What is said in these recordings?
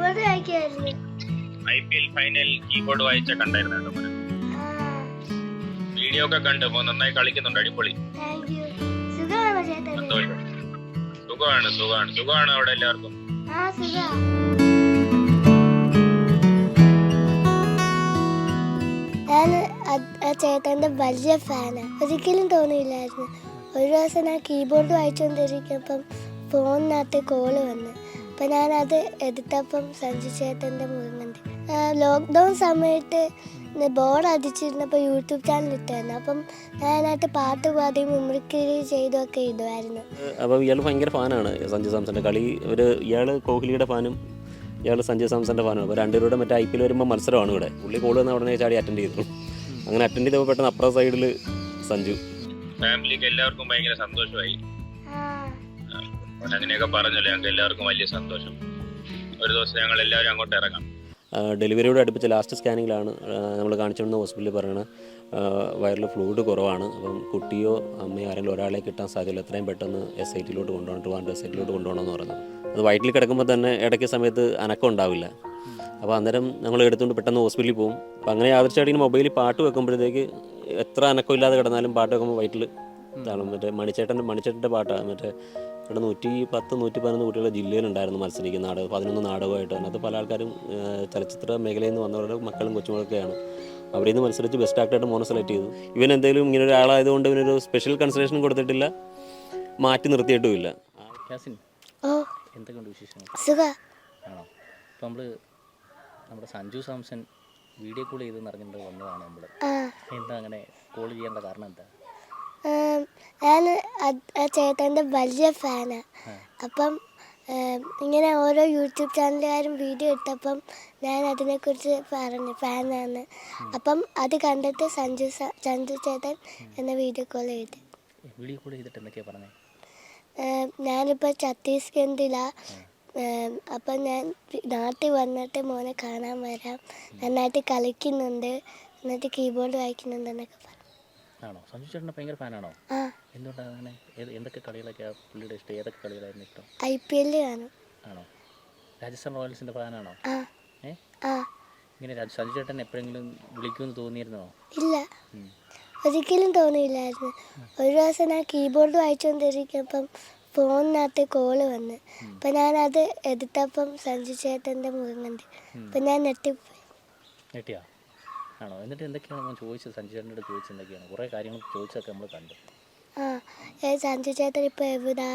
Keyboard വായിക്കായിരുന്നു. IPL final keyboard വായിച്ച കണ്ടായിരുന്നു. Video ഒക്കെ കണ്ടു. നന്നായി കളിക്കുന്നുണ്ട്. അടിപൊളി. സന്തോഷം. സുഖമാണ് അവിടെ എല്ലാവർക്കും. ഞാൻ ആ ചേട്ടൻ്റെ വലിയ ഫാനാണ്. ഒരിക്കലും തോന്നിയില്ലായിരുന്നു. ഒരു ദിവസം ഞാൻ കീബോർഡ് വായിച്ചുകൊണ്ടിരിക്കുമ്പം ഫോണിനകത്ത് കോള് വന്ന്. അപ്പം ഞാനത് എടുത്തപ്പം സഞ്ജു ചേട്ടൻ്റെ മുഖം കണ്ട്. ലോക്ക്ഡൗൺ സമയത്ത് ബോർഡ് അടിച്ചിരുന്നപ്പോൾ യൂട്യൂബ് ചാനൽ ഇട്ടായിരുന്നു. അപ്പം ഞാനതിനകത്ത് പാട്ട് പാടി മിമിക്രി ചെയ്തൊക്കെ ഇടുമായിരുന്നു. അപ്പം ഇയാൾ ഭയങ്കര ഫാനാണ് സഞ്ജു സാംസൻ്റെ കളി. ഇയാൾ കോഹ്ലിയുടെ ഫാനും ഇയാൾ സഞ്ജു സാംസൻ്റെ ഫാനാണ്. അപ്പോൾ രണ്ടുപേരുടെ മറ്റേ IPL വരുമ്പോൾ മത്സരമാണ് ഇവിടെ. പുള്ളി കോൾ വന്ന ഉടനെ ചാടി അറ്റൻഡ് ചെയ്തു. അങ്ങനെ അറ്റൻഡ് ചെയ്തപ്പോൾ പെട്ടെന്ന് അപ്പുറ സൈഡിൽ സഞ്ജു. ഫാമിലിക്ക് എല്ലാവർക്കും ഭയങ്കര സന്തോഷമായി. അങ്ങനെയൊക്കെ പറഞ്ഞല്ലോ, ഞങ്ങൾക്ക് എല്ലാവർക്കും വലിയ സന്തോഷം. ഒരു ദിവസം ഞങ്ങൾ എല്ലാവരും അങ്ങോട്ട് ഇറങ്ങാം. ഡെലിവറിയോട് അടുപ്പിച്ച ലാസ്റ്റ് സ്കാനിങ്ങിലാണ് നമ്മൾ കാണിച്ചുകൊണ്ടിരുന്ന ഹോസ്പിറ്റലിൽ പറയുന്നത് വയറിൽ ഫ്ലൂയിഡ് കുറവാണ്. അപ്പം കുട്ടിയോ അമ്മയോ ആരെങ്കിലും ഒരാളെ കിട്ടാൻ സാധ്യതയില്ല. എത്രയും പെട്ടെന്ന് SITയിലോട്ട് കൊണ്ടുപോകണം, ട്രിവാൻഡ്രം SITയിലോട്ട് കൊണ്ടുപോകണമെന്ന് പറഞ്ഞത്. അത് വയറ്റിൽ കിടക്കുമ്പോൾ തന്നെ ഇടയ്ക്ക് സമയത്ത് അനക്കം ഉണ്ടാവില്ല. അപ്പോൾ അന്നേരം ഞങ്ങൾ എടുത്തുകൊണ്ട് പെട്ടെന്ന് ഹോസ്പിറ്റലിൽ പോകും. അപ്പോൾ അങ്ങനെ യാദൃച്ഛമായിട്ട് മൊബൈലിൽ പാട്ട് വെക്കുമ്പോഴത്തേക്ക് എത്ര അനക്കമില്ലാതെ കിടന്നാലും പാട്ട് വെക്കുമ്പോൾ വയറ്റിൽ താളം. മറ്റേ മണിച്ചേട്ടൻ്റെ പാട്ടാണ്. മറ്റേ ഇവിടെ 110-111 കുട്ടികൾ ജില്ലയിലുണ്ടായിരുന്നു മത്സരിക്കുന്ന 11 നാടകമായിട്ട്. അതിനകത്ത് പല ആൾക്കാരും ചലച്ചിത്ര മേഖലയിൽ നിന്ന് വന്നവരുടെ മക്കളും കൊച്ചുമക്കളൊക്കെയാണ്. അവിടെ നിന്ന് മത്സരിച്ച് ബെസ്റ്റ് ആക്ടറായിട്ട് മോനെ സെലക്ട് ചെയ്തു. ഇവൻ എന്തെങ്കിലും ഇങ്ങനെ ഒരാളായതുകൊണ്ട് ഇവനൊരു സ്പെഷ്യൽ കൺസിഡറേഷൻ കൊടുത്തിട്ടില്ല, മാറ്റി നിർത്തിയിട്ടുമില്ല. എന്തൊക്കെയുണ്ട് വിശേഷങ്ങൾ? ആണോ? ഇപ്പം നമ്മുടെ സഞ്ജു സാംസൺ വീഡിയോ കോൾ ചെയ്തെന്ന് അറിഞ്ഞിട്ട് വന്നതാണ് നമ്മൾ. എന്താ അങ്ങനെ കോൾ ചെയ്യേണ്ട കാരണം എന്താ? ഞാൻ ആ ചേട്ടൻ്റെ വലിയ ഫാനാണ്. അപ്പം ഇങ്ങനെ ഓരോ യൂട്യൂബ് ചാനലുകാരും വീഡിയോ ഇട്ടപ്പം ഞാൻ അതിനെക്കുറിച്ച് പറഞ്ഞു ഫാനാണ്. അപ്പം അത് കണ്ടിട്ട് സഞ്ജു ചേട്ടൻ എന്നെ വീഡിയോ കോൾ ചെയ്തിട്ട് എന്തൊക്കെയാണ് പറഞ്ഞത്? ഞാനിപ്പോൾ ഛത്തീസ്ഗഡിലാണ്. അപ്പം ഞാൻ നാട്ടിൽ വന്നിട്ട് മോനെ കാണാൻ വരാം, നന്നായിട്ട് കളിക്കുന്നുണ്ട്, എന്നിട്ട് കീബോർഡ് വായിക്കുന്നുണ്ടെന്നൊക്കെ പറഞ്ഞു. ആണോ? സഞ്ജു ചേട്ടൻ്റെ ഭയങ്കര ഫാനാണോ? എന്തുകൊണ്ടാണ് അങ്ങനെ? എന്തൊക്കെ കളികളൊക്കെയാണ് പുള്ളിയുടെ ഇഷ്ടം? ഏതൊക്കെ കളികളായിരുന്നു ഇഷ്ടം? IPL കാണും. ആണോ? രാജസ്ഥാൻ റോയൽസിൻ്റെ ഫാനാണോ? ഇങ്ങനെ സഞ്ജു ചേട്ടൻ എപ്പോഴെങ്കിലും വിളിക്കുമെന്ന് തോന്നിയിരുന്നോ? ഇല്ല, ഒരിക്കലും തോന്നിയില്ലായിരുന്നു. ഒരു ദിവസം ഞാൻ കീബോർഡ് വായിച്ചുകൊണ്ടിരിക്കുമ്പം ഫോണിനകത്ത് കോള് വന്ന്. അപ്പം ഞാനത് എടുത്തപ്പം സഞ്ജു ചേട്ടൻ്റെ മുഖം കണ്ട്. അപ്പം ഞാൻ ഞെട്ടിയാ? ആണോ? എന്നിട്ട് എന്തൊക്കെയാണ് നമ്മൾ ചോദിച്ചത്? സഞ്ജു ചേട്ടനോട് ചോദിച്ചത് എന്തൊക്കെയാണ്? കുറേ കാര്യങ്ങൾ ചോദിച്ചതൊക്കെ നമ്മൾ കണ്ടു. സഞ്ജു ചേട്ടൻ ഇപ്പോൾ എവിടാ,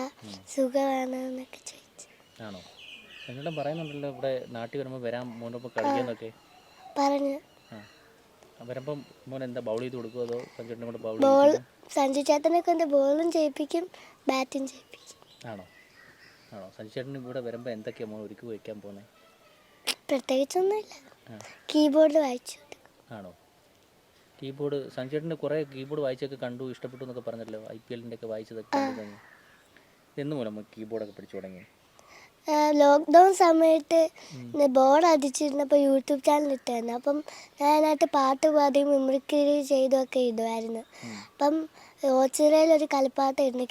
സുഖമാണെന്നൊക്കെ ചോദിച്ചു. ആണോ? എന്നിട്ടും പറയുന്നുണ്ടല്ലോ ഇവിടെ നാട്ടിൽ വരുമ്പോൾ വരാൻ മോനൊപ്പം കളിക്കാന്നൊക്കെ പറഞ്ഞു. വരുമ്പം മോൻ എന്താ ബൗൾ ചെയ്ത് കൊടുക്കുമോ അതോ സഞ്ജു ചേട്ടനെ കൊണ്ട് സഞ്ജു ചേട്ടനെ കൊണ്ട് ബോളും ചെയ്യിപ്പിക്കും, ബാറ്റും ചെയ്യിപ്പിക്കും. ആണോ? സഞ്ജു ചേട്ടന് ഇവിടെ വരുമ്പോൾ എന്തൊക്കെയാണ് മോൻ ഒരുക്കി വയ്ക്കാൻ പോകുന്നത്? പ്രത്യേകിച്ചൊന്നുമില്ല, കീബോർഡ് വായിച്ചു. ആണോ? കീബോർഡ് സഞ്ജു ചേട്ടന് കുറേ കീബോർഡ് വായിച്ചൊക്കെ കണ്ടു, ഇഷ്ടപ്പെട്ടു എന്നൊക്കെ പറഞ്ഞല്ലോ. IPLൻ്റെ ഒക്കെ വായിച്ചതൊക്കെ കണ്ടു. എന്ന് മൂലം കീബോർഡൊക്കെ പഠിച്ചു തുടങ്ങി? ലോക്ക്ഡൗൺ സമയത്ത് ബോർഡ് അടിച്ചിരുന്നപ്പോൾ യൂട്യൂബ് ചാനൽ ഇട്ടായിരുന്നു. അപ്പം ഞാനതിനകത്ത് പാട്ട് പാടി മിമിക്രി ചെയ്തൊക്കെ ഇടുമായിരുന്നു. അപ്പം ഓച്ചിറയിലൊരു കളിപ്പാട്ടായിരുന്നു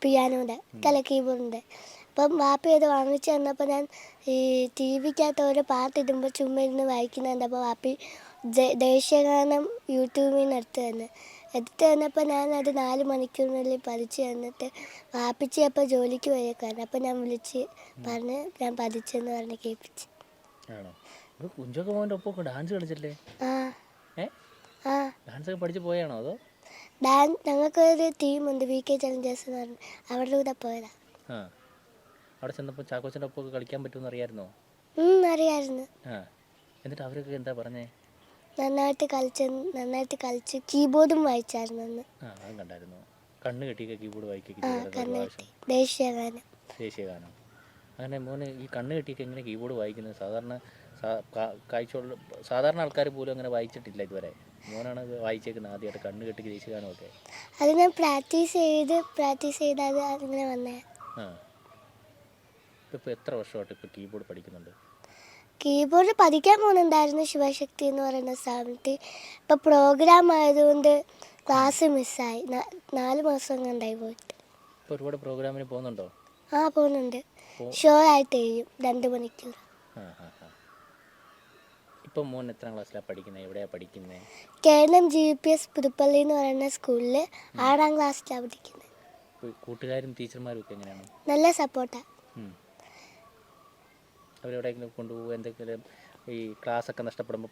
പിയാനോയുടെ കീബോർഡിൻ്റെ. അപ്പം വാപ്പി അത് വാങ്ങിച്ച് തന്നപ്പോൾ ഞാൻ ഈ TVക്കകത്ത് ഓരോ പാട്ടിടുമ്പോൾ ചുമ്മാ ഇരുന്ന് വായിക്കുന്നുണ്ട്. അപ്പോൾ വാപ്പി ദേശീയഗാനം യൂട്യൂബിൽ നിന്ന് എടുത്ത് തന്നപ്പോൾ ഞാനത് 4 മണിക്കൂറിനുള്ളിൽ പതിച്ച് തന്നിട്ട് വാപ്പിച്ച് അപ്പോൾ ജോലിക്ക് പോയേക്കായിരുന്നു. അപ്പോൾ ഞാൻ വിളിച്ച് പറഞ്ഞ് ഞാൻ പതിച്ചെന്ന് പറഞ്ഞ് കേൾപ്പിച്ച്. ആണോ? കുഞ്ചൊക്കെ മോൻ്റെ ഒപ്പം ഡാൻസ് കളിച്ചല്ലേ? ഡാൻസ് ഒക്കെ പഠിച്ച് പോയാണോ അതോ? ഞങ്ങൾക്കൊരു ടീമുണ്ട്, VK ചലഞ്ചേഴ്സ് എന്ന് പറഞ്ഞു, അവരുടെ കൂടെ പോയതാ. അവിടെ ചെന്നപ്പോൾ ചാക്കോച്ചൻ്റെ ഒപ്പം കളിക്കാൻ പറ്റുമെന്ന് അറിയാമായിരുന്നോ? അറിയാമായിരുന്നു. എന്നിട്ട് അവരൊക്കെ എന്താ പറഞ്ഞേ? നന്നായിട്ട് കളിച്ച് കീബോർഡും വായിച്ചായിരുന്നു. അതും കണ്ടായിരുന്നു. കണ്ണ് കെട്ടിയൊക്കെ കീബോർഡ് വായിക്കുക. ദേശീയഗാനം. അങ്ങനെ മോന് ഈ കണ്ണ് കെട്ടിയൊക്കെ എങ്ങനെ കീബോർഡ് വായിക്കുന്നത്? സാധാരണ ആൾക്കാർ പോലും അങ്ങനെ വായിച്ചിട്ടില്ല ഇതുവരെ. മോനാണ് വായിച്ചേക്കുന്നത് ആദ്യമായിട്ട് കണ്ണ് കെട്ടി ദേശീയഗാനമൊക്കെ. അത് ഞാൻ പ്രാക്ടീസ് ചെയ്ത് അത് അങ്ങനെ വന്നേ. ഇപ്പോൾ എത്ര വർഷമായിട്ട് ഇപ്പോൾ കീബോർഡ് പഠിക്കുന്നുണ്ട്? കീബോർഡ് പഠിക്കാൻ പോകുന്നുണ്ടായിരുന്നു ശിവശക്തി എന്ന് പറയുന്ന സ്ഥാപനത്തിൽ. ഇപ്പോൾ പ്രോഗ്രാം ആയതുകൊണ്ട് ക്ലാസ് മിസ്സായി. 4 മാസം കണ്ടായി പോയിട്ട്. ഇപ്പോൾ ഒരുപാട് പ്രോഗ്രാമിന് പോകുന്നുണ്ടോ? പോകുന്നുണ്ട്. ഷോ ആയിട്ട് ചെയ്യും 2 മണിക്കൂർ. ഇപ്പം മോൻ എത്രാം ക്ലാസ്സിലാണ് പഠിക്കുന്നത്, എവിടെയാണ് പഠിക്കുന്നത്? കേരളം GPS പുതുപ്പള്ളി എന്ന് പറയുന്ന സ്കൂളിൽ 6ാം ക്ലാസ്സിലാണ് പഠിക്കുന്നത്. കൂട്ടുകാരും ടീച്ചർമാരും ഒക്കെ എങ്ങനെയാണ്? നല്ല സപ്പോർട്ടാണ്. അവരെവിടെയെങ്കിലും കൊണ്ടുപോകുക, എന്തെങ്കിലും ഈ ക്ലാസ്സൊക്കെ നഷ്ടപ്പെടുമ്പോൾ,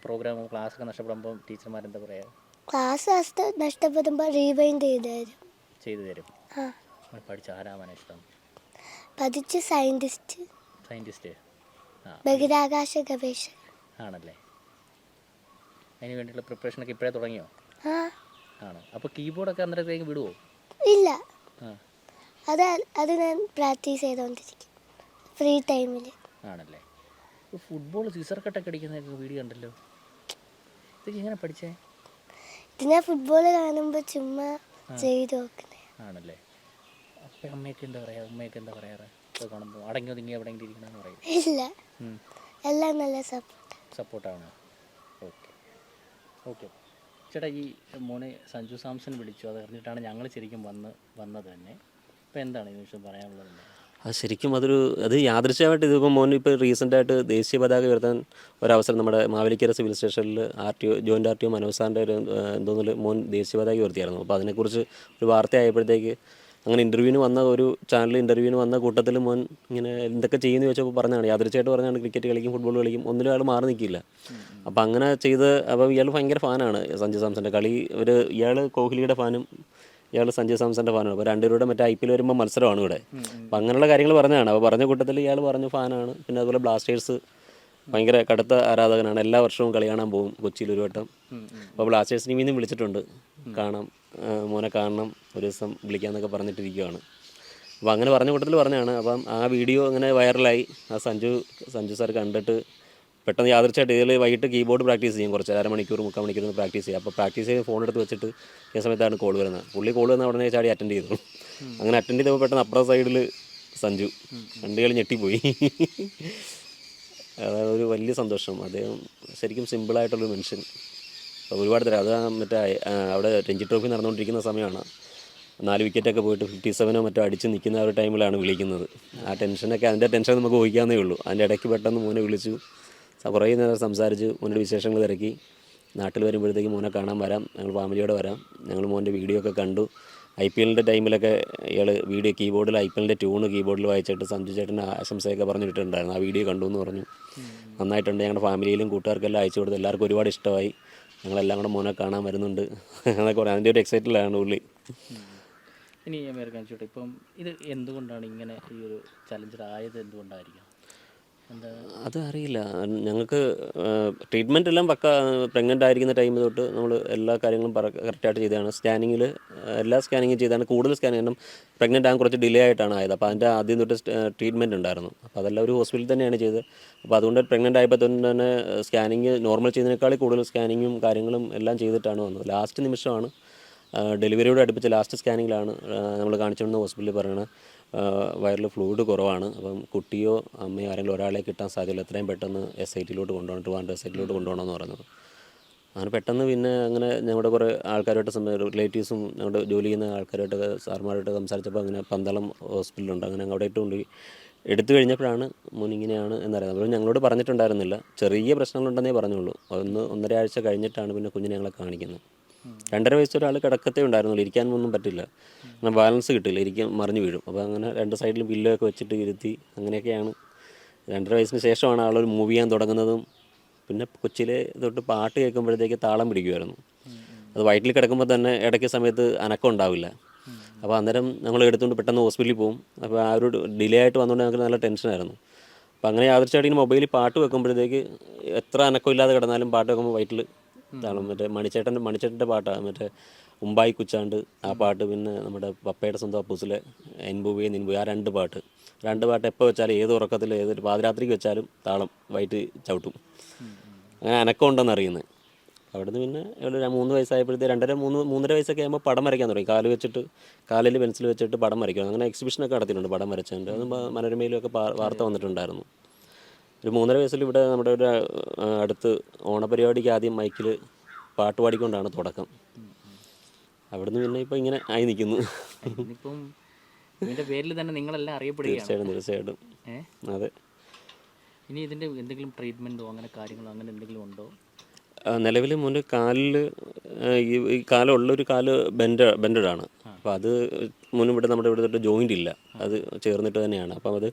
ക്ലാസ്സൊക്കെ നഷ്ടപ്പെടുമ്പോൾ ടീച്ചർമാരെന്താ പറയുക? ക്ലാസ് നഷ്ടപ്പെടുമ്പോൾ റീവൈൻഡ് ചെയ്തു തരും. ആ, പഠിച്ച ആരാവാൻ ഇഷ്ടം? പഠിച്ച് സയൻറ്റിസ്റ്റ്, ബഹിരാകാശ ഗവേഷകൻ. ആണല്ലേ? അതിന് വേണ്ടിയുള്ള പ്രിപ്പറേഷനൊക്കെ ഇപ്പോഴേ തുടങ്ങിയോ? ആ, ആണോ? അപ്പോൾ കീബോർഡൊക്കെ അന്നേരത്തേക്ക് വിടുമോ? ഇല്ല, ആ, അത് ഞാൻ പ്രാക്ടീസ് ചെയ്തുകൊണ്ടിരിക്കും ഫ്രീ ടൈമിൽ. ആണല്ലേ? ഫുട്ബോൾ സീസർ കട്ടൊക്കെ അടിക്കുന്നതൊക്കെ വീഡിയോ ഉണ്ടല്ലോ, ഇതൊക്കെ എങ്ങനെ പഠിച്ചേ? ഇത് ഞാൻ ഫുട്ബോൾ കാണുമ്പോൾ ചുമ്മാ ചെയ്ത് നോക്കുന്നത്. ആണല്ലേ? അപ്പം അമ്മയൊക്കെ എന്താ പറയുക, ഉമ്മയൊക്കെ എന്താ പറയാറ്? ഇപ്പോൾ കാണുമ്പോൾ അടങ്ങി ഒതുങ്ങി എവിടെയെങ്കിലും ഇരിക്കണമെന്ന് പറയും? ഇല്ല, എല്ലാം നല്ല സപ്പോർട്ടാണ്. Okay okay. ചേട്ടാ, ഈ മോനെ സഞ്ജു സാംസൺ വിളിച്ചു, അത് അറിഞ്ഞിട്ടാണ് ഞങ്ങൾ ശരിക്കും വന്നത് തന്നെ. ഇപ്പോൾ എന്താണ് ഇതിനെ കുറിച്ച് പറയാനുള്ളത്? അത് ശരിക്കും അത് യാദൃശ്യമായിട്ട് ഇതിപ്പോൾ മോൻ ഇപ്പോൾ റീസെൻ്റായിട്ട് ദേശീയ പതാക ഉയർത്താൻ ഒരവസരം നമ്മുടെ മാവേലിക്കര സിവിൽ സ്റ്റേഷനിൽ ജോയിൻ്റ് RTO മനോജ് സാറിൻ്റെ ഒരു എന്തോന്നിൽ മോൻ ദേശീയ പതാക ഉയർത്തിയായിരുന്നു. അപ്പോൾ അതിനെക്കുറിച്ച് ഒരു വാർത്തയായപ്പോഴത്തേക്ക് അങ്ങനെ ഒരു ചാനൽ ഇൻ്റർവ്യൂവിന് വന്ന കൂട്ടത്തിൽ മോൻ ഇങ്ങനെ എന്തൊക്കെ ചെയ്യുമെന്ന് ചോദിച്ചപ്പോൾ പറഞ്ഞാണ്, യാദൃശ്യമായിട്ട് പറഞ്ഞാണ് ക്രിക്കറ്റ് കളിക്കും ഫുട്ബോൾ കളിക്കും, ഒന്നിലും ആൾ മാറി നിൽക്കില്ല. അപ്പോൾ അങ്ങനെ അപ്പോൾ ഇയാൾ ഭയങ്കര ഫാനാണ് സഞ്ജു സാംസൻ്റെ കളി. ഇയാൾ കോഹ്ലിയുടെ ഫാനും ഇയാൾ സഞ്ജു സാംസൻ്റെ ഫാനാണ്. അപ്പോൾ രണ്ടുപേരുടെ മറ്റേ IPL വരുമ്പോൾ മത്സരമാണ് ഇവിടെ. അപ്പോൾ അങ്ങനെയുള്ള കാര്യങ്ങൾ പറഞ്ഞതാണ്. അപ്പോൾ പറഞ്ഞ കൂട്ടത്തിൽ ഇയാൾ പറഞ്ഞു ഫാനാണ്. പിന്നെ അതുപോലെ ബ്ലാസ്റ്റേഴ്സ് ഭയങ്കര കടുത്ത ആരാധകനാണ്. എല്ലാ വർഷവും കളി കാണാൻ പോകും കൊച്ചിയിൽ ഒരു വട്ടം. അപ്പോൾ ബ്ലാസ്റ്റേഴ്സ് ടീമിൽ നിന്ന് വിളിച്ചിട്ടുണ്ട്, മോനെ കാണണം, ഒരു ദിവസം വിളിക്കാമെന്നൊക്കെ പറഞ്ഞിട്ടിരിക്കുകയാണ്. അപ്പോൾ അങ്ങനെ പറഞ്ഞ കൂട്ടത്തിൽ പറഞ്ഞാണ്. അപ്പം ആ വീഡിയോ അങ്ങനെ വൈറലായി. ആ സഞ്ജു സാർ കണ്ടിട്ട് പെട്ടെന്ന് യാദൃശ്യമായിട്ട് ഇതിൽ വൈകിട്ട് കീബോർഡ് പ്രാക്ടീസ് ചെയ്യും, കുറച്ച് 1/2 മണിക്കൂർ 3/4 മണിക്കൂർ പ്രാക്ടീസ് ചെയ്യും. അപ്പോൾ പ്രാക്ടീസ് ചെയ്ത് ഫോൺ എടുത്ത് വെച്ചിട്ട് ഈ സമയത്താണ് കോൾ വരുന്നത്. കോൾ വന്ന ഉടനെ ചാടി അറ്റൻഡ് ചെയ്തു. അങ്ങനെ അറ്റൻഡ് ചെയ്തപ്പോൾ പെട്ടെന്ന് അപ്പുറ സൈഡിൽ സഞ്ജു രണ്ടുകൾ ഞെട്ടിപ്പോയി. അതായത് ഒരു വലിയ സന്തോഷം. അദ്ദേഹം ശരിക്കും സിമ്പിളായിട്ടുള്ളൊരു മനുഷ്യൻ. ഒരുപാട് തരം അത് അവിടെ രഞ്ജി ട്രോഫി നടന്നുകൊണ്ടിരിക്കുന്ന സമയമാണ്. 4 വിക്കറ്റൊക്കെ പോയിട്ട് 57 മറ്റോ അടിച്ച് നിൽക്കുന്ന ഒരു ടൈമിലാണ് വിളിക്കുന്നത്. അതിൻ്റെ ടെൻഷൻ നമുക്ക് ഊഹിക്കാവുന്നേ ഉള്ളൂ. അതിൻ്റെ ഇടയ്ക്ക് പെട്ടെന്ന് മോനെ വിളിച്ചു, കുറേ നേരം സംസാരിച്ച് മോൻ്റെ വിശേഷങ്ങൾ തിരക്കി. നാട്ടിൽ വരുമ്പോഴത്തേക്ക് മോനെ കാണാൻ വരാം, ഞങ്ങൾ ഫാമിലിയോടെ വരാം. ഞങ്ങൾ മോൻ്റെ വീഡിയോ ഒക്കെ കണ്ടു. IPLൻ്റെ ടൈമിലൊക്കെ ഇയാൾ കീബോർഡിൽ IPLൻ്റെ ട്യൂണ് കീബോർഡിൽ വായിച്ചിട്ട് സഞ്ജു ചേട്ടൻ്റെ ആശംസയൊക്കെ പറഞ്ഞിട്ടുണ്ടായിരുന്നു. ആ വീഡിയോ കണ്ടു എന്ന് പറഞ്ഞു. നന്നായിട്ടുണ്ട്, ഞങ്ങളുടെ ഫാമിലിയിലും കൂട്ടുകാർക്കെല്ലാം അയച്ചു കൊടുത്തു. എല്ലാവർക്കും ഒരുപാട് ഇഷ്ടമായി. ഞങ്ങളെല്ലാം കൂടെ മോനെ കാണാൻ വരുന്നുണ്ട് എന്നൊക്കെ പറയാം. അതിൻ്റെ ഒരു എക്സൈറ്റഡിലാണ് പുള്ളി. ഇനി അമേരിക്കൻ ചേട്ടാ, ഇപ്പം ഇത് എന്തുകൊണ്ടാണ് ഇങ്ങനെ ഈ ഒരു ചലഞ്ചർ ആയത്? എന്തുകൊണ്ടായിരിക്കാം? അത് അറിയില്ല. ഞങ്ങൾക്ക് ട്രീറ്റ്മെൻറ്റ് എല്ലാം പ്രഗ്നൻ്റ് ആയിരിക്കുന്ന ടൈം തൊട്ട് നമ്മൾ എല്ലാ കാര്യങ്ങളും കറക്റ്റായിട്ട് ചെയ്തതാണ്. എല്ലാ സ്കാനിങ്ങും ചെയ്താണ്. കൂടുതൽ സ്കാനിങ് കാരണം പ്രഗ്നൻ്റ് ആകാൻ കുറച്ച് ഡിലേ ആയിട്ടാണ് ആയത്. അപ്പോൾ അതിൻ്റെ ആദ്യം തൊട്ട് ട്രീറ്റ്മെൻറ്റ് ഉണ്ടായിരുന്നു. അപ്പോൾ അതെല്ലാം ഒരു ഹോസ്പിറ്റലിൽ തന്നെയാണ് ചെയ്തത്. അപ്പോൾ അതുകൊണ്ട് പ്രഗ്നൻ്റ് ആയപ്പോൾ തന്നെ സ്കാനിങ് നോർമൽ ചെയ്യുന്നതിനേക്കാൾ കൂടുതൽ സ്കാനിങ്ങും കാര്യങ്ങളും എല്ലാം ചെയ്തിട്ടാണ് വന്നത്. ലാസ്റ്റ് നിമിഷമാണ് ഡെലിവറിയോട് അടുപ്പിച്ച് ലാസ്റ്റ് സ്കാനിങ്ങിലാണ് നമ്മൾ കാണിച്ചുകൊണ്ടിരുന്ന ഹോസ്പിറ്റലിൽ പറയുന്നത് വയറിൽ ഫ്ലൂയിഡ് കുറവാണ്. അപ്പം കുട്ടിയോ അമ്മയോ ആരെങ്കിലും ഒരാളെ കിട്ടാൻ സാധ്യതയില്ല, എത്രയും പെട്ടെന്ന് SITയിലോട്ട് കൊണ്ടുപോകണം, ട്രിവാൻഡ്രം SITയിലോട്ട് കൊണ്ടുപോകണമെന്ന് പറഞ്ഞത്. അങ്ങനെ പെട്ടെന്ന് പിന്നെ അങ്ങനെ ഞങ്ങളുടെ കുറേ ആൾക്കാരുമായിട്ട് റിലേറ്റീവ്സും ഞങ്ങളുടെ ജോലി ചെയ്യുന്ന ആൾക്കാരുമായിട്ട് സാർമാരായിട്ട് സംസാരിച്ചപ്പോൾ അങ്ങനെ പന്തളം ഹോസ്പിറ്റലുണ്ട്, അങ്ങനെ അവിടെ കൊണ്ടുപോയി എടുത്തു കഴിഞ്ഞപ്പോഴാണ് ഇങ്ങനെയാണ് എന്നറിയാം. അപ്പോൾ ഞങ്ങളോട് പറഞ്ഞിട്ടുണ്ടായിരുന്നില്ല, ചെറിയ പ്രശ്നങ്ങളുണ്ടെന്നേ പറഞ്ഞുള്ളൂ. 1.5 ആഴ്ച കഴിഞ്ഞിട്ടാണ് പിന്നെ കുഞ്ഞിനെ ഞങ്ങളെ കാണിക്കുന്നത്. 2.5 വയസ്സ് ഒരാൾ കിടക്കത്തേ ഉണ്ടായിരുന്നുള്ളൂ, ഇരിക്കാനൊന്നും പറ്റില്ല, അങ്ങനെ ബാലൻസ് കിട്ടില്ല, മറിഞ്ഞു വീഴും. അപ്പോൾ അങ്ങനെ 2 സൈഡിലും പില്ലോയൊക്കെ വെച്ചിട്ട് ഇരുത്തി അങ്ങനെയൊക്കെയാണ്. 2.5 വയസ്സിന് ശേഷമാണ് ആളൊരു മൂവ് ചെയ്യാൻ തുടങ്ങുന്നതും. പിന്നെ കൊച്ചിയിലെ തൊട്ട് പാട്ട് കേൾക്കുമ്പോഴത്തേക്ക് താളം പിടിക്കുമായിരുന്നു. അത് വയറ്റിൽ കിടക്കുമ്പോൾ തന്നെ ഇടയ്ക്ക് സമയത്ത് അനക്കം ഉണ്ടാവില്ല. അപ്പോൾ അന്നേരം ഞങ്ങൾ എടുത്തുകൊണ്ട് പെട്ടെന്ന് ഹോസ്പിറ്റലിൽ പോകും. അപ്പോൾ ആ ഒരു ഡിലേ ആയിട്ട് വന്നുകൊണ്ട് ഞങ്ങൾക്ക് നല്ല ടെൻഷനായിരുന്നു. അപ്പോൾ അങ്ങനെ യാദൃശ്യമായിട്ട് ഇങ്ങനെ മൊബൈലിൽ പാട്ട് വെക്കുമ്പോഴത്തേക്ക് എത്ര അനക്കമില്ലാതെ കിടന്നാലും പാട്ട് വെക്കുമ്പോൾ വയറ്റിൽ താളം. മറ്റേ മണിച്ചേട്ടൻ്റെ പാട്ടാണ്, മറ്റേ ഉമ്പായി കുച്ചാണ്ട് ആ പാട്ട്, പിന്നെ നമ്മുടെ പപ്പയുടെ സ്വന്തം അപ്പൂസിലെ എൻബുവേ നിൻബുവേ, ആ 2 പാട്ട് എപ്പോൾ വെച്ചാലും ഏത് ഉറക്കത്തിൽ ഏതൊരു പാതിരാത്രിക്ക് വെച്ചാലും താളം വയറ്റ് ചവിട്ടും. അങ്ങനെ അനക്കം ഉണ്ടെന്ന് അറിയുന്നത്. അവിടുന്ന് പിന്നെ ഒരു 3 വയസ്സായപ്പോഴത്തേക്ക് 2.5-3.5 വയസ്സൊക്കെ ആകുമ്പോൾ പടം വരയ്ക്കാൻ തുടങ്ങി. കാലിൽ പെൻസിൽ വെച്ചിട്ട് പടം വരയ്ക്കും. അങ്ങനെ എക്സിബിഷനൊക്കെ നടത്തിയിട്ടുണ്ട് പടം വരച്ചതിൻ്റെ. അത് മനോരമയിലൊക്കെ വാർത്ത വന്നിട്ടുണ്ടായിരുന്നു. ഒരു 3.5 വയസ്സിൽ ഇവിടെ നമ്മുടെ ഒരു അടുത്ത് ഓണപരിപാടിക്ക് ആദ്യം മൈക്കിൽ പാട്ട് പാടിക്കൊണ്ടാണ് തുടക്കം. അവിടുന്ന് പിന്നെ ഇപ്പോൾ ഇങ്ങനെ ആയി നിൽക്കുന്നു. ഇതിൻ്റെ പേരിൽ തന്നെ നിങ്ങളെല്ലാം അറിയപ്പെടുകയാണ്. തീർച്ചയായിട്ടും. അതെ. ഇനി ഇതിൻ്റെ എന്തെങ്കിലും ട്രീറ്റ്മെൻറ്റോ അങ്ങനെ കാര്യങ്ങളോ അങ്ങനെ എന്തെങ്കിലും ഉണ്ടോ? നിലവിൽ മോൻ്റെ കാലിൽ ഈ കാലുള്ളൊരു കാല് ബെൻഡഡാണ്. അപ്പോൾ അത് ഇവിടെ നമ്മുടെ ഇവിടെ ജോയിൻ്റ് ഇല്ല, അത് ചേർന്നിട്ട് തന്നെയാണ്. അപ്പം അത്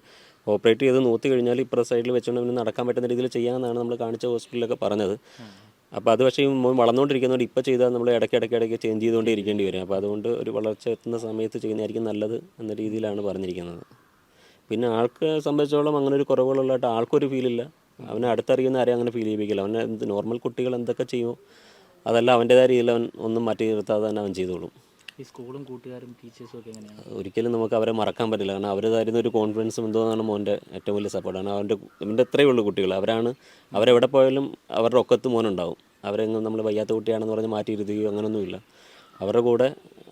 ഓപ്പറേറ്റ് ചെയ്ത് നോക്കി കഴിഞ്ഞാൽ ഇപ്പുറത്തെ സൈഡിൽ വെച്ചുകൊണ്ട് അവന് നടക്കാൻ പറ്റുന്ന രീതിയിൽ ചെയ്യാമെന്നാണ് നമ്മൾ കാണിച്ച ഹോസ്പിറ്റലിലൊക്കെ പറഞ്ഞത്. അപ്പോൾ അത് പക്ഷേ ഈ മോൻ വളർന്നുകൊണ്ടിരിക്കുന്നതുകൊണ്ട് ഇപ്പോൾ ചെയ്താൽ നമ്മൾ ഇടയ്ക്ക് ചേഞ്ച് ചെയ്തുകൊണ്ടേ ഇരിക്കേണ്ടി വരും. അപ്പോൾ അതുകൊണ്ട് ഒരു വളർച്ച എത്തുന്ന സമയത്ത് ചെയ്യുന്നതായിരിക്കും നല്ലത് എന്ന രീതിയിലാണ് പറഞ്ഞിരിക്കുന്നത്. പിന്നെ ആൾക്ക് സംബന്ധിച്ചോളം അങ്ങനെ ഒരു കുറവുകളുള്ളതായിട്ട് ആൾക്കൊരു ഫീലില്ല. അവനെ അടുത്തറിയുന്ന ആരെയും അങ്ങനെ ഫീൽ ചെയ്യിപ്പിക്കില്ല. അവനെ നോർമൽ കുട്ടികൾ എന്തൊക്കെ ചെയ്യുമോ അതെല്ലാം അവൻ്റേതായ രീതിയിൽ അവൻ ഒന്നും മാറ്റി നിർത്താതെ തന്നെ അവൻ ചെയ്തോളും. ഈ സ്കൂളും കൂട്ടുകാരും ടീച്ചേഴ്സും ഒക്കെ എങ്ങനെയാണ്? ഒരിക്കലും നമുക്ക് അവരെ മറക്കാൻ പറ്റില്ല. കാരണം അവർ തരുന്ന ഒരു കോൺഫിഡൻസും എന്തോന്നാണ് മോൻ്റെ ഏറ്റവും വലിയ സപ്പോർട്ടാണ്. അവൻ്റെ ഇത്രയേ ഉള്ളൂ കുട്ടികൾ, അവരെവിടെ പോയാലും അവരുടെ ഒക്കത്ത് മോനുണ്ടാവും. അവരെങ്ങും നമ്മൾ വയ്യാത്ത കുട്ടിയാണെന്ന് പറഞ്ഞ് മാറ്റിയിരുത്തുകയോ അങ്ങനെയൊന്നുമില്ല. അവരുടെ കൂടെ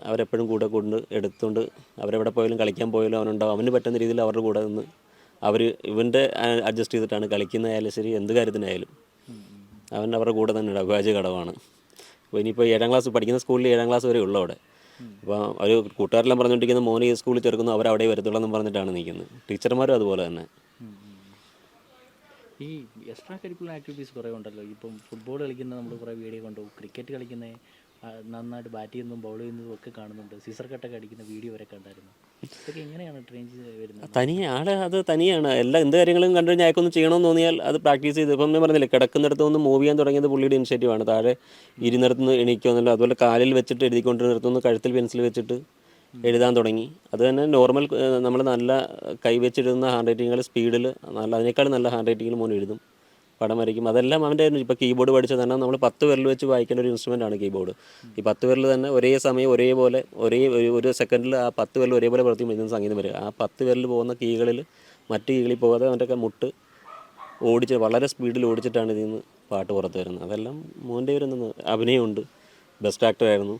അവരെപ്പോഴും കൂടെ കൊണ്ട് എടുത്തുകൊണ്ട് അവരെവിടെ പോയാലും കളിക്കാൻ പോയാലും അവനുണ്ടാവും. അവന് പറ്റുന്ന രീതിയിൽ അവരുടെ കൂടെ നിന്ന് ഇവൻ്റെ അഡ്ജസ്റ്റ് ചെയ്തിട്ടാണ് കളിക്കുന്നതായാലും ശരി, എന്ത് കാര്യത്തിനായാലും അവൻ അവരുടെ കൂടെ തന്നെ അവിഭാജ്യ ഘടകമാണ്. അപ്പോൾ ഇനിയിപ്പോൾ 7ാം ക്ലാസ് പഠിക്കുന്ന സ്കൂളിൽ 7ാം ക്ലാസ് വരെ ഉള്ളൂ അവിടെ. അപ്പോൾ അവർ കൂട്ടുകാരെല്ലാം പറഞ്ഞുകൊണ്ടിരിക്കുന്ന മോനെ ഈ സ്കൂളിൽ ചേർക്കുന്നു, അവരവിടെ വരത്തുള്ളൂ എന്നും പറഞ്ഞിട്ടാണ് നിൽക്കുന്നത്. ടീച്ചർമാരും അതുപോലെ തന്നെ. ഈ എക്സ്ട്രാ കരിക്കുലർ ആക്ടിവിറ്റീസ് കുറേ ഉണ്ടല്ലോ. ഇപ്പം ഫുട്ബോൾ കളിക്കുന്ന നമ്മൾ കുറേ വീഡിയോ കണ്ടു, ക്രിക്കറ്റ് കളിക്കുന്ന നന്നായിട്ട് ബാറ്റ് ചെയ്യുന്നതും ബൗൾ ചെയ്യുന്നതും ഒക്കെ കാണുന്നുണ്ട്, സീസർ കട്ടൊക്കെ അടിക്കുന്ന വീഡിയോ വരെ കണ്ടായിരുന്നു. ഇതൊക്കെ എങ്ങനെയാണ് ട്രെയിൻ ചെയ്ത് വരുന്നത്? തനിയെ അത് തനിയാണ് എന്ത് കാര്യങ്ങളും കണ്ടു കഴിഞ്ഞാൽ അയാൾക്കൊന്ന് ചെയ്യണമെന്ന് തോന്നിയാൽ അത് പ്രാക്ടീസ് ചെയ്ത്. ഇപ്പം ഞാൻ പറഞ്ഞില്ലേ, കിടക്കുന്നിടത്ത് നിന്ന് മൂവ് ചെയ്യാൻ തുടങ്ങിയത് പുള്ളിയുടെ ഇനിഷ്യേറ്റീവാണ്. താഴെ ഇരുന്നിടത്തുനിന്ന് എണീക്കുമെന്നല്ല, അതുപോലെ കാലിൽ വെച്ചിട്ട് എഴുതിക്കൊണ്ടിരുന്നിടത്തുനിന്ന് കഴുത്തിൽ പെൻസിൽ വെച്ചിട്ട് എഴുതാൻ തുടങ്ങി. അത് തന്നെ നോർമൽ നമ്മൾ നല്ല കൈവച്ചിടുന്ന ഹാൻഡ് റൈറ്റിങ്ങുകൾ സ്പീഡിൽ അതിനേക്കാൾ നല്ല ഹാൻഡ് റൈറ്റിങ്ങിൽ മോൻ എഴുതും, പടം വരയ്ക്കും. അതെല്ലാം അവൻ്റെ ഇപ്പോൾ കീബോർഡ് പഠിച്ചത് തന്നെ നമ്മൾ 10 വിരൽ വെച്ച് വായിക്കേണ്ട ഒരു ഇൻസ്ട്രുമെൻ്റാണ് കീബോർഡ്. ഈ 10 വിരൽ തന്നെ ഒരേ സമയം ഒരേപോലെ ഒരു സെക്കൻഡിൽ ആ 10 വിരൽ ഒരേപോലെ പ്രവർത്തിക്കും എഴുതുന്ന സംഗീതം വരിക. ആ 10 വിരൽ പോകുന്ന കീകളിൽ മറ്റ് കീകളിൽ പോകാതെ അവൻ്റെയൊക്കെ മുട്ട് വളരെ സ്പീഡിൽ ഓടിച്ചിട്ടാണ് ഇതിൽ നിന്ന് പാട്ട് പുറത്ത് വരുന്നത്. അതെല്ലാം മോൻ്റെ ഒരു അഭിനയമുണ്ട്. ബെസ്റ്റ് ആക്ടറായിരുന്നു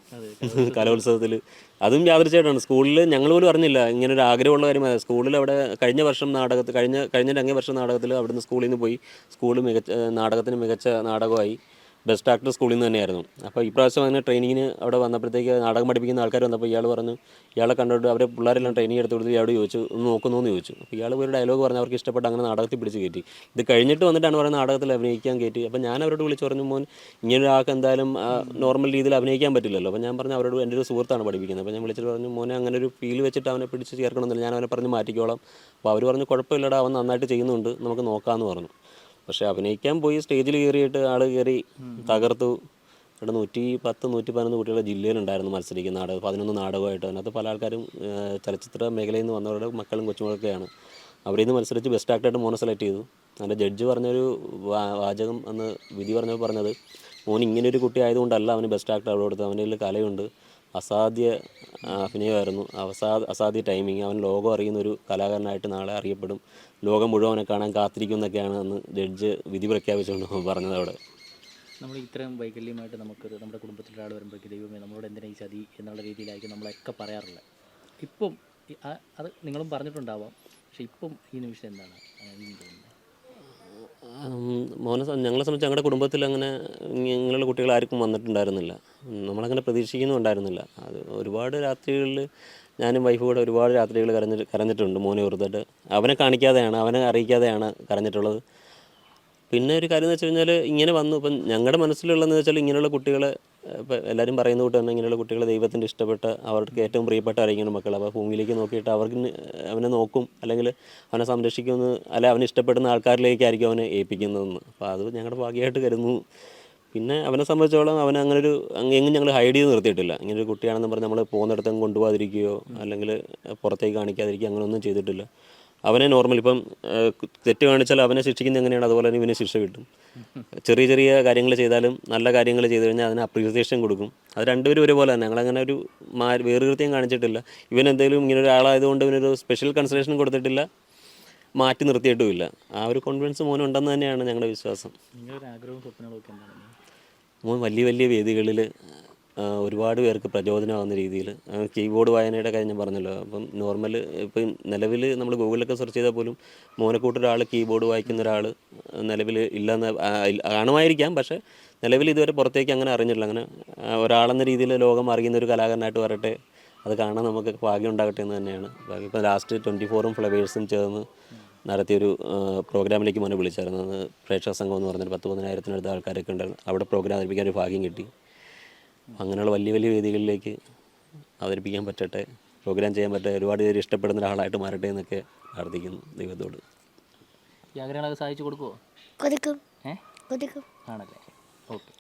കലോത്സവത്തിൽ. അതും യാദൃച്ഛമായിട്ടാണ്. സ്കൂളിൽ ഞങ്ങൾ പോലും അറിഞ്ഞില്ല ഇങ്ങനൊരു ആഗ്രഹമുള്ള കാര്യമാണ്. സ്കൂളിൽ അവിടെ കഴിഞ്ഞ അങ്ങേ വർഷം നാടകത്തിൽ അവിടുന്ന് സ്കൂളിൽ നിന്ന് പോയി നാടകത്തിന് മികച്ച നാടകമായി ബെസ്റ്റ് ആക്ടർ സ്കൂളിൽ നിന്ന് തന്നെയായിരുന്നു. അപ്പോൾ ഇപ്രാവശ്യം അങ്ങനെ ട്രെയിനിങ്ങിന് അവിടെ വന്നപ്പോഴത്തേക്ക് നാടകം പഠിപ്പിക്കുന്ന ആൾക്കാർ വന്നപ്പോൾ ഇയാൾ പറഞ്ഞു, ഇയാളെ കണ്ടിട്ട് അവരെ പിള്ളേരെല്ലാം ട്രെയിനിങ് എടുത്ത് കൊടുത്ത് ഇയാളോട് ചോദിച്ചു, ഒന്ന് നോക്കുന്നു എന്ന് ചോദിച്ചു. അപ്പോൾ ഇയാൾ ഒരു ഡയലോഗ് പറഞ്ഞ് അവർക്ക് ഇഷ്ടപ്പെട്ട് അങ്ങനെ നാടകത്തിൽ പിടിച്ച് കയറ്റി. ഇത് കഴിഞ്ഞിട്ട് വന്നിട്ടാണ് പറയുന്നത് നാടകത്തിൽ അഭിനയിക്കാൻ കയറ്റി. അപ്പോൾ ഞാൻ അവരോട് വിളിച്ച് പറഞ്ഞു, മോൻ ഇങ്ങനൊരാൾക്ക് എന്തായാലും നോർമൽ രീതിയിൽ അഭിനയിക്കാൻ പറ്റില്ലല്ലോ. അപ്പോൾ ഞാൻ പറഞ്ഞു അവരോട് എൻ്റെ ഒരു സുഹൃത്താണ് പഠിപ്പിക്കുന്നത്. അപ്പോൾ ഞാൻ വിളിച്ചിട്ട് പറഞ്ഞു, മോനെ അങ്ങനെ ഒരു ഫീൽ വെച്ചിട്ട് അവനെ പിടിച്ച് ചേർക്കണമെന്നില്ല, ഞാൻ അവനെ പറഞ്ഞ് മാറ്റിക്കോളാം. അപ്പോൾ അവർ പറഞ്ഞു കുഴപ്പമില്ലടാ, അവൻ നന്നായിട്ട് ചെയ്യുന്നുണ്ട്, നമുക്ക് നോക്കാമെന്ന് പറഞ്ഞു. പക്ഷേ അഭിനയിക്കാൻ പോയി സ്റ്റേജിൽ കയറിയിട്ട് ആൾ കയറി തകർത്തു. ഇവിടെ 110-111 കുട്ടികളുടെ ജില്ലയിലുണ്ടായിരുന്നു മത്സരിക്കുന്ന 11 നാടകമായിട്ട്. അതിനകത്ത് പല ആൾക്കാരും ചലച്ചിത്ര മേഖലയിൽ നിന്ന് വന്നവരുടെ മക്കളും കൊച്ചുമക്കളൊക്കെയാണ്. അവരിൽ നിന്ന് മത്സരിച്ച് ബെസ്റ്റ് ആക്ടറായിട്ട് മോനെ സെലക്ട് ചെയ്തു. അതിൻ്റെ ജഡ്ജ് പറഞ്ഞൊരു വാചകം അന്ന് വിധി പറഞ്ഞത്, മോൻ ഇങ്ങനൊരു കുട്ടി ആയതുകൊണ്ടല്ല അവന് ബെസ്റ്റ് ആക്ടർ അവിടെ കൊടുത്തത്, അവൻ്റെ കലയുണ്ട്, അസാധ്യ അഭിനയമായിരുന്നു, അസാധ്യ ടൈമിങ്, അവൻ ലോകം അറിയുന്നൊരു കലാകാരനായിട്ട് നാളെ അറിയപ്പെടും, ലോകം മുഴുവൻ അവനെ കാണാൻ കാത്തിരിക്കും എന്നൊക്കെയാണ് അന്ന് ജഡ്ജ് വിധി പ്രഖ്യാപിച്ചുകൊണ്ട് പറഞ്ഞത്. അവിടെ നമ്മൾ ഇത്രയും വൈകല്യമായിട്ട് നമ്മുടെ കുടുംബത്തിലെ ഒരാൾ വരുമ്പോഴേക്ക് ദൈവമേ നമ്മളോട് എന്തിനാ ഈ ചതി എന്നുള്ള രീതിയിലായിരിക്കും നമ്മളൊക്കെ പറയാറുള്ളത്. ഇപ്പം അത് നിങ്ങളും പറഞ്ഞിട്ടുണ്ടാവാം, പക്ഷേ ഇപ്പം ഈ നിമിഷം എന്താണ് തോന്നുന്നത്? ഞങ്ങളെ സംബന്ധിച്ച് ഞങ്ങളുടെ കുടുംബത്തിൽ അങ്ങനെ ഇങ്ങനെയുള്ള കുട്ടികൾ ആർക്കും വന്നിട്ടുണ്ടായിരുന്നില്ല. നമ്മളങ്ങനെ പ്രതീക്ഷിക്കുന്നുണ്ടായിരുന്നില്ല. അത് ഒരുപാട് രാത്രികളിൽ ഞാനും വൈഫ് കൂടെ ഒരുപാട് രാത്രികൾ കരഞ്ഞിട്ടുണ്ട് മോനെ ഓർത്തിട്ട്. അവനെ കാണിക്കാതെയാണ്, അവനെ അറിയിക്കാതെയാണ് കരഞ്ഞിട്ടുള്ളത്. പിന്നെ ഒരു കാര്യം എന്ന് വെച്ച് കഴിഞ്ഞാൽ ഇങ്ങനെ വന്നു. ഇപ്പം ഞങ്ങളുടെ മനസ്സിലുള്ളതെന്ന് വെച്ചാൽ ഇങ്ങനെയുള്ള കുട്ടികളെ ഇപ്പം എല്ലാവരും പറയുന്ന കൂട്ട് തന്നെ ഇങ്ങനെയുള്ള കുട്ടികളെ ദൈവത്തിൻ്റെ ഇഷ്ടപ്പെട്ട അവർക്ക് ഏറ്റവും പ്രിയപ്പെട്ട ആയിരിക്കണം മക്കൾ. അപ്പോൾ ഭൂമിയിലേക്ക് നോക്കിയിട്ട് അവനെ നോക്കും, അല്ലെങ്കിൽ അവനെ സംരക്ഷിക്കുമെന്ന്, അല്ലെ അവനെ ഇഷ്ടപ്പെടുന്ന ആൾക്കാരിലേക്കായിരിക്കും അവനെ ഏൽപ്പിക്കുന്നതെന്ന്. അപ്പോൾ അത് ഞങ്ങളുടെ ഭാഗ്യമായിട്ട് കരുതുന്നു. പിന്നെ അവനെ സംബന്ധിച്ചോളം അവനെ അങ്ങനൊരു എങ്ങും ഞങ്ങൾ ഹൈഡ് ചെയ്ത് നിർത്തിയിട്ടില്ല. ഇങ്ങനൊരു കുട്ടിയാണെന്ന് പറഞ്ഞ് നമ്മൾ പോകുന്നിടത്തും കൊണ്ടുപോകാതിരിക്കുകയോ അല്ലെങ്കിൽ പുറത്തേക്ക് കാണിക്കാതിരിക്കുകയോ അങ്ങനെയൊന്നും ചെയ്തിട്ടില്ല. അവനെ നോർമൽ ഇപ്പം തെറ്റ് കാണിച്ചാൽ അവനെ ശിക്ഷിക്കുന്നത് എങ്ങനെയാണ് അതുപോലെ തന്നെ ഇവനെ ശിക്ഷ കിട്ടും. ചെറിയ ചെറിയ കാര്യങ്ങൾ ചെയ്താലും നല്ല കാര്യങ്ങൾ ചെയ്തു കഴിഞ്ഞാൽ അതിന് അപ്രീസിയേഷൻ കൊടുക്കും. അത് രണ്ടുപേരും ഒരുപോലെ തന്നെ. ഞങ്ങളങ്ങനെ ഒരു വേറുകൃത്യം കാണിച്ചിട്ടില്ല. ഇവൻ എന്തെങ്കിലും ഇങ്ങനെ ഒരാളായതുകൊണ്ട് ഇവനൊരു സ്പെഷ്യൽ കൺസിഡറേഷൻ കൊടുത്തിട്ടില്ല, മാറ്റി നിർത്തിയിട്ടുമില്ല. ആ ഒരു കോൺഫിഡൻസ് മോനുണ്ടെന്ന് തന്നെയാണ് ഞങ്ങളുടെ വിശ്വാസം. നിങ്ങളുടെ ആഗ്രഹവും സ്വപ്നങ്ങളൊക്കെ എന്താണ്? മോൻ വലിയ വലിയ വേദികളിൽ ഒരുപാട് പേർക്ക് പ്രചോദനമാകുന്ന രീതിയിൽ കീബോർഡ് വായനയുടെ കാര്യം ഞാൻ പറഞ്ഞല്ലോ. അപ്പം നോർമൽ ഇപ്പം നിലവിൽ നമ്മൾ ഗൂഗിളിലൊക്കെ സെർച്ച് ചെയ്താൽ പോലും മോനെക്കൂട്ടൊരാൾ കീബോർഡ് വായിക്കുന്ന ഒരാൾ നിലവിൽ ഇല്ലെന്ന് കാണുമായിരിക്കാം. പക്ഷേ നിലവിൽ ഇതുവരെ പുറത്തേക്ക് അങ്ങനെ അറിഞ്ഞിട്ടില്ല. അങ്ങനെ ഒരാളെന്ന രീതിയിൽ ലോകം അറിയുന്ന ഒരു കലാകാരനായിട്ട് വരട്ടെ, അത് കാണാൻ നമുക്ക് ഭാഗ്യം ഉണ്ടാകട്ടെ എന്ന് തന്നെയാണ്. ഇപ്പം ലാസ്റ്റ് 24 ഫ്ലവേഴ്സും ചേർന്ന് നടത്തിയൊരു പ്രോഗ്രാമിലേക്ക് മോനെ വിളിച്ചായിരുന്നു. അന്ന് പ്രേക്ഷക സംഘം എന്ന് പറഞ്ഞൊരു 10-15,000 ആൾക്കാരൊക്കെ ഉണ്ടായിരുന്നു. അവിടെ പ്രോഗ്രാം അവതരിപ്പിക്കാൻ ഒരു ഭാഗ്യം കിട്ടി. അങ്ങനെയുള്ള വലിയ വലിയ വേദികളിലേക്ക് അവതരിപ്പിക്കാൻ പറ്റട്ടെ, പ്രോഗ്രാം ചെയ്യാൻ പറ്റട്ടെ, ഒരുപാട് പേര് ഇഷ്ടപ്പെടുന്ന ഒരാളായിട്ട് മാറട്ടെ എന്നൊക്കെ പ്രാർത്ഥിക്കുന്നു ദൈവത്തോട്. ഈ ആഗ്രഹങ്ങളൊക്കെ സാധിച്ചു കൊടുക്കുമോ? കൊടുക്കും ഏ കൊടുക്കും. ആണല്ലേ? ഓക്കെ.